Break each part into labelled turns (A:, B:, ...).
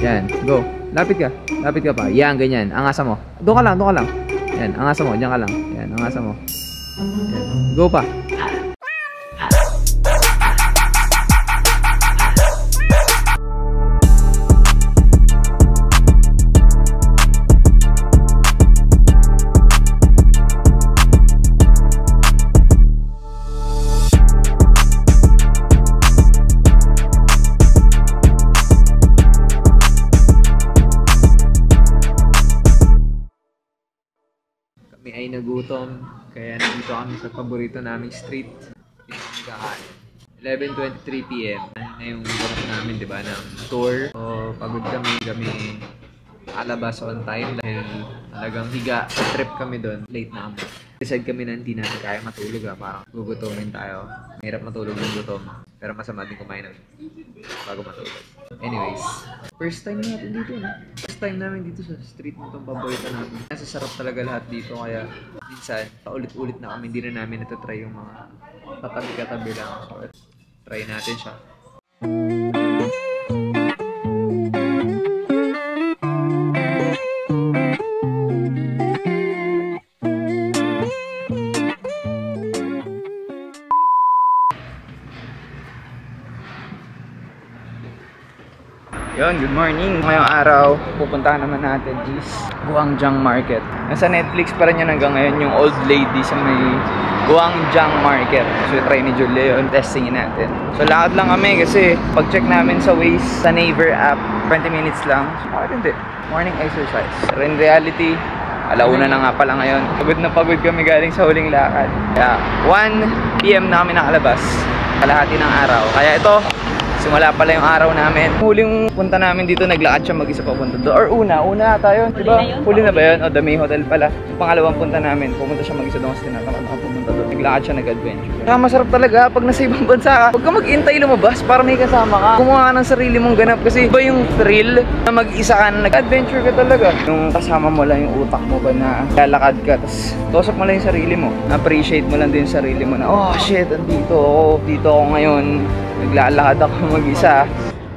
A: Yan, go. Lapit ka. Lapit ka pa. Yan, ganyan. Angasa mo. Doon ka lang, doon ka lang. Yan, angasa mo. Diyan ka lang. Yan, angasa mo. Yan. Go pa. Kami ay nagutom, kaya nandito kami sa paborito naming street. Dito kami kakain. 11:23 PM. Na yung oras namin, di ba, ng tour. So, pagod kami alabas on time dahil talagang higa. Trip kami doon. Late na kami. Decide kami na hindi natin kaya matulog parang gugutomin tayo. Mahirap matulog ng gutom. Pero masama din kumain bago matulog. Anyways, first time natin dito, no? First time namin dito sa street na itong paborito namin. Kasi sarap talaga lahat dito, kaya minsan, paulit-ulit na kami, hindi na namin natatry yung mga katabi-katabi lang. So, try natin siya. Yun, good morning. Ngayong araw, pupuntahan naman natin is Guangjiang Market. Nasa Netflix pa rin yun hanggang ngayon, yung old lady sa may Guangjiang Market. So, try ni Julia yun, testingin natin. So, lakad lang kami kasi pag-check namin sa Waze, sa Naver app, 20 minutes lang. So, hindi. Morning exercise. Pero in reality, alauna na nga pala ngayon. Pagod na pagod kami galing sa huling lakad. Kaya, 1 PM na kami nakalabas. Kalahati ng araw. Kaya ito, simula pala yung araw namin. Huling punta namin dito, naglakad siya mag-isa papunta doon. Or una tayo, di ba? Huli na ba yun? O, The May Hotel pala. Pangalawang punta namin, pumunta siya mag-isa doon kasi tinatamad ako pumunta doon. Naglakad siya, nag-adventure. Kaya masarap talaga pag nasa ibang bansa ka. Huwag ka mag-intay lumabas para may kasama ka. Kumuha ka ng sarili mong ganap kasi iba yung thrill na mag-isa ka na nag-adventure ka talaga. Yung kasama mo lang yung utak mo ba na lalakad ka, tapos tosok mo lang yung sarili mo. Appreciate mo lang din yung sarili mo na, oh shit, andito ako. Dito ako ngayon. Naglalakad ako mag-isa.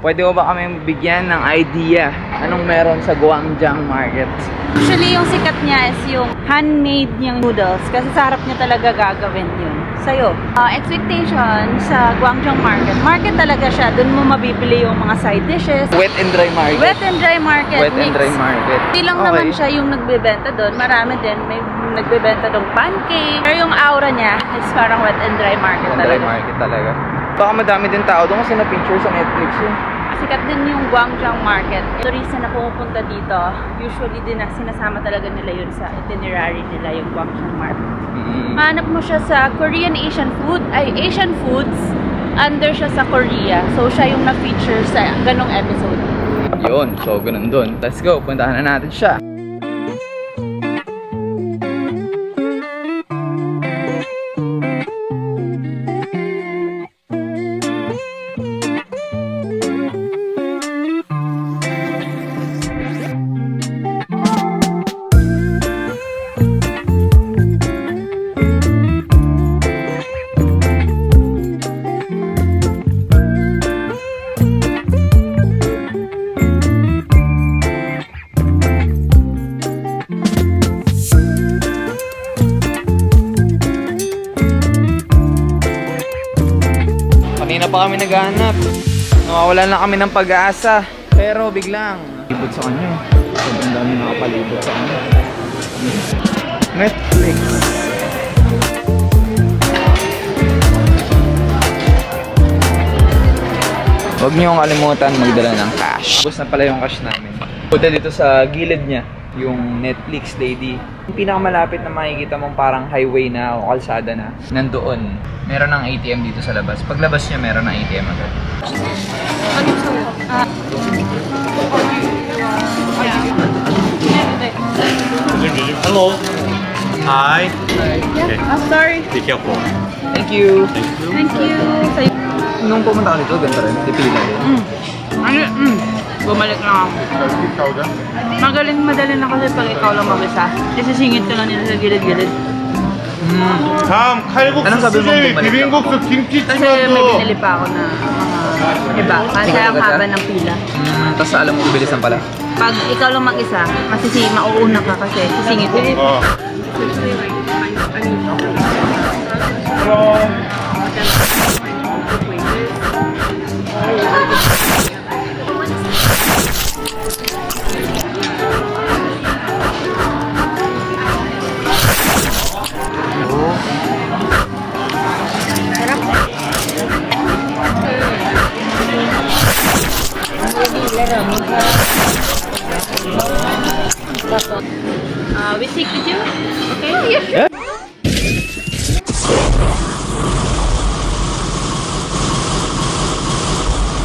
A: Pwede mo ba kami bigyan ng idea anong meron sa Guangjiang Market?
B: Actually, yung sikat niya is yung handmade niyang noodles kasi sa harap niya talaga gagawin yun. Sa'yo, expectation sa Guangjiang Market. Market talaga siya. Doon mo mabibili yung mga side dishes.
A: Wet and dry market.
B: Wet and dry market.
A: Wet and dry market.
B: Hindi lang naman siya yung nagbebenta doon. Marami din. May nagbebenta doon pancake. Pero yung aura niya is parang wet and dry market talaga.
A: Wet and dry market talaga. Baka madami din tao doon kasi na-picture sa Netflix yun.
B: Sikat din yung Guangjiang Market. Turista na pumupunta dito, usually din sinasama talaga nila yun sa itinerary nila, yung Guangjiang Market. Hanap mo siya sa Korean Asian Foods, under siya sa Korea. So, siya yung na-feature sa ganong episode.
A: Yun, so ganun dun. Let's go, puntahan na natin siya. Kanina pa kami naghahanap. Nawawalan lang kami ng pag-asa. Pero biglang palibot sa kanya. Sobrang dami nakapalibot sa kanya. Netflix. Huwag niyong kalimutan magdala ng cash. Ubus na pala yung cash namin. Punta dito sa gilid niya, yung Netflix lady. Yung pinakamalapit na makikita mong parang highway na o kalsada na, nandoon. Meron ng ATM dito sa labas. Paglabas niya, meron ng ATM agad.
C: Hello. Hi.
B: Okay. I'm sorry.
C: Be careful.
A: Thank you.
B: Thank you.
A: Nung pumunta ka dito, ganda rin. Dipila rin.
B: Bumalik lang ako. Madali na kasi pag ikaw lang mag-isa. Kasi singit ka lang nila sa gilid-gilid.
C: 다음 칼국수, 수제비, 비빔국수,
B: Kasi may
C: 김치찜도.
B: binili pa ako na mga Diba? Kasi ang haba ng pila.
A: Tapos alam mo, bilisan pala.
B: Pag ikaw lang mag-isa, mauuna ka kasi sisingit mo. We take with you? Okay?
A: Yeah.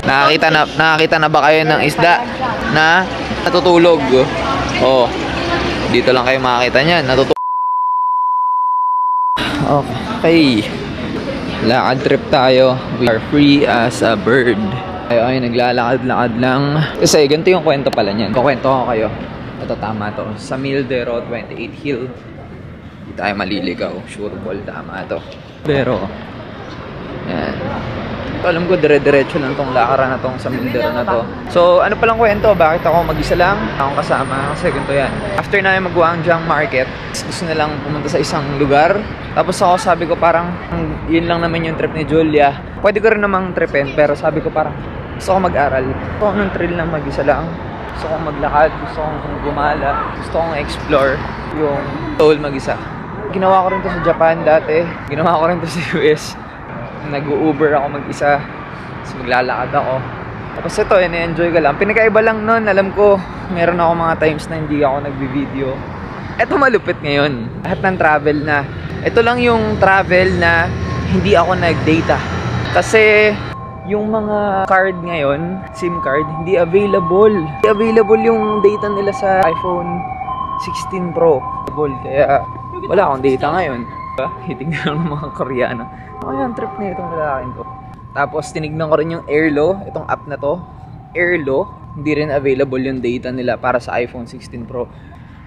A: Nakakita na ba kayo ng isda na natutulog? Oh. Dito lang kayo makakita niyan, natutulog. Okay. Lakad trip tayo. We are free as a bird. Ay, naglalakad-lakad lang. Kasi ganito yung kwento pala niyan. Kukwento ko kayo. Ito tama to. Sa Mildero 28 Hill. Hindi tayo maliligaw. Sure ball, tama to. Pero, yan. Alam ko, dire-diretso lang tong lakaran na tong sa Mildero na to. So, ano palang kwento? Bakit ako mag-isa lang? Akong kasama. Kasi ganito yan. After na yung mag-Guangzhang Market, gusto na lang pumunta sa isang lugar. Tapos ako sabi ko parang, yun lang naman yung trip ni Julia. Pwede ko rin namang tripin, pero sabi ko parang, gusto ko mag-aral. Gusto ko ng thrill lang mag-isa lang. Gusto kong maglakad, gusto kong gumala, gusto kong explore yung Seoul mag-isa. Ginawa ko rin to sa Japan dati, ginawa ko rin to sa US. Nag-Uber ako mag-isa, tapos maglalakad ako. Tapos ito, ina-enjoy ko lang. Pinakaiba lang nun, alam ko, meron ako mga times na hindi ako nagbi-video. Ito malupit ngayon, lahat ng travel na. Ito lang yung travel na hindi ako nag-data. Kasi yung mga card ngayon, SIM card, hindi available. Hindi available yung data nila sa iPhone 16 Pro. Kaya wala akong data ngayon. Hitingnan lang ng mga Koreano. Ano yung trip na itong lalaking to? Tapos tinignan ko rin yung Airlo, itong app na to. Airlo, hindi rin available yung data nila para sa iPhone 16 Pro.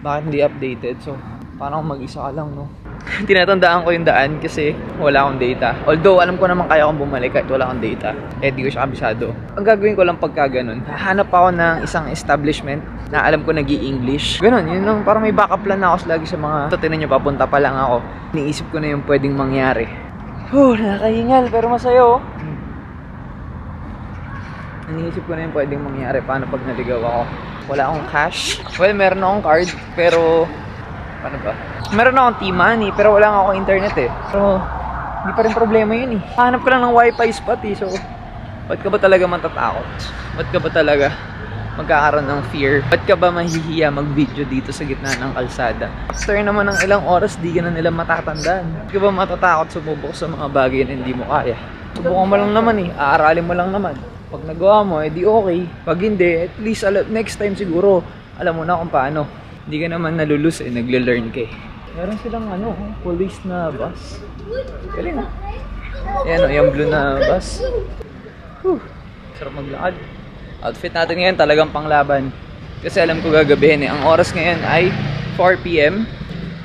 A: Bakit hindi updated? So, parang mag-isa ka lang, no? Tinatandaan ko yung daan kasi wala akong data. Although, alam ko naman kaya akong bumalik kahit wala akong data. Eh, di ko siya kabisado. Ang gagawin ko lang pagka ganun, hahanap ako ng isang establishment na alam ko nag-i-English. Ganun, yun lang. Parang may backup plan na ako lagi sa mga tinan nyo, papunta pa lang ako. Iniisip ko na yung pwedeng mangyari. Nakakahingal, pero masaya, oh. Iniisip ko na yung pwedeng mangyari. Paano pag naligaw ako? Wala akong cash. Well, meron akong card, pero paano ba? Meron akong T-Money, pero wala akong internet eh. So, hindi pa rin problema yun eh. Hanap ko lang ng wifi spot eh. So, ba't ka ba talaga matatakot? Ba't ka ba talaga magkakaroon ng fear? Ba't ka ba mahihiya mag-video dito sa gitna ng kalsada? After naman ng ilang oras, di ka na nila matatandaan. Ba't ka ba matatakot sumubok sa mga bagay na hindi mo kaya? Subukan mo lang naman eh. Aaralin mo lang naman. Pag nagawa mo, edi okay. Pag hindi, at least next time siguro, alam mo na kung paano. Hindi ka naman nalulus eh, nagle-learn ka eh. Meron silang police na bus. Galing ah. Yan yung blue na bus. Sarap maglakad. Outfit natin ngayon talagang panglaban. Kasi alam ko gagabihin eh. Ang oras ngayon ay 4 PM.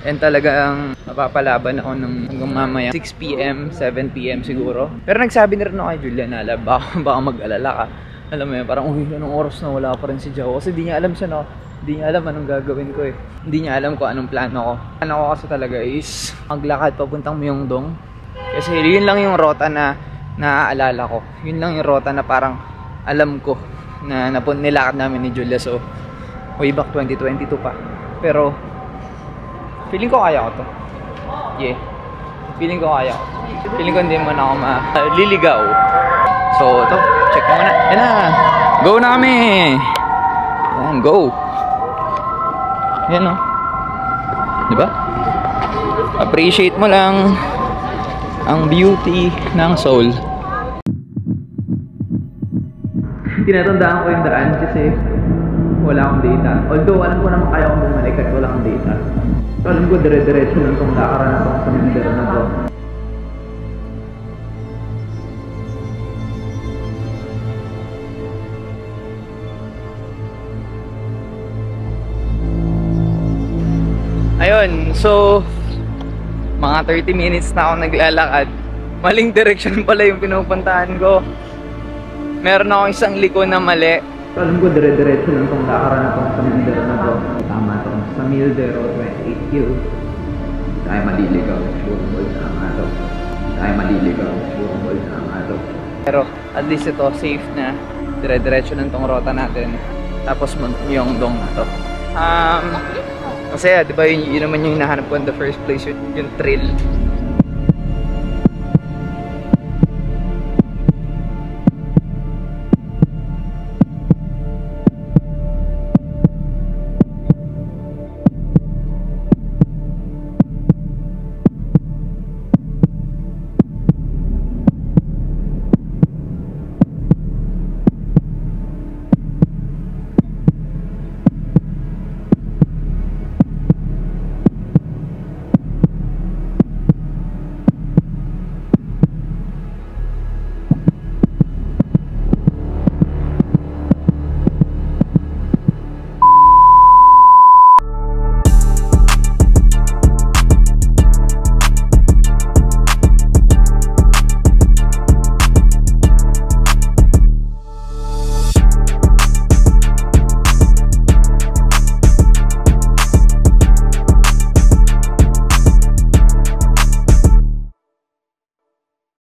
A: And talagang mapapalaban ako hanggang mamaya 6 PM, 7 PM siguro. Pero nagsabi na rin ako kay Julia na baka mag-alala ka. Alam mo yun, parang anong oras na wala pa rin si Joe. Kasi di niya alam siya hindi niya alam anong gagawin ko eh. Hindi niya alam kung anong plano ko. Plano ko kasi talaga is maglakad papuntang Myeongdong. Kasi yun lang yung rota na naaalala ko. Yun lang yung rota na parang alam ko na nilakad namin ni Julia. So, way back 2022 pa. Pero, feeling ko kaya ko to. Yeah. Feeling ko kaya ko. Feeling ko hindi mo na ako maliligaw. So, ito. Check mo muna. Yan na. Go na kami. Yan, go. Yan o. Diba? Appreciate mo lang ang beauty ng Seoul. Tinatandaan ko yung daan kasi wala akong data. Although alam ko naman kaya akong bumalik kahit wala akong data. So alam ko dire-diretso lang itong lakaran na itong sa Mildero na to. Ayun, so mga 30 minutes na ako naglalakad. Maling direction pala yung pinupuntahan ko. Meron ako isang liko na mali. Alam ko, dire-diretso lang itong lakaran na itong sa Mildero na to. Tama ito. Sa Mildero, 28 kills. Tayo maliligaw. Sure, tama ito. Tayo maliligaw. Sure, tama ito. Pero at least ito, safe na. Dire-diretso lang itong rota natin. Tapos yung dong na to. Kasi di ba yun naman yung hinahanap ko in the first place, yung thrill.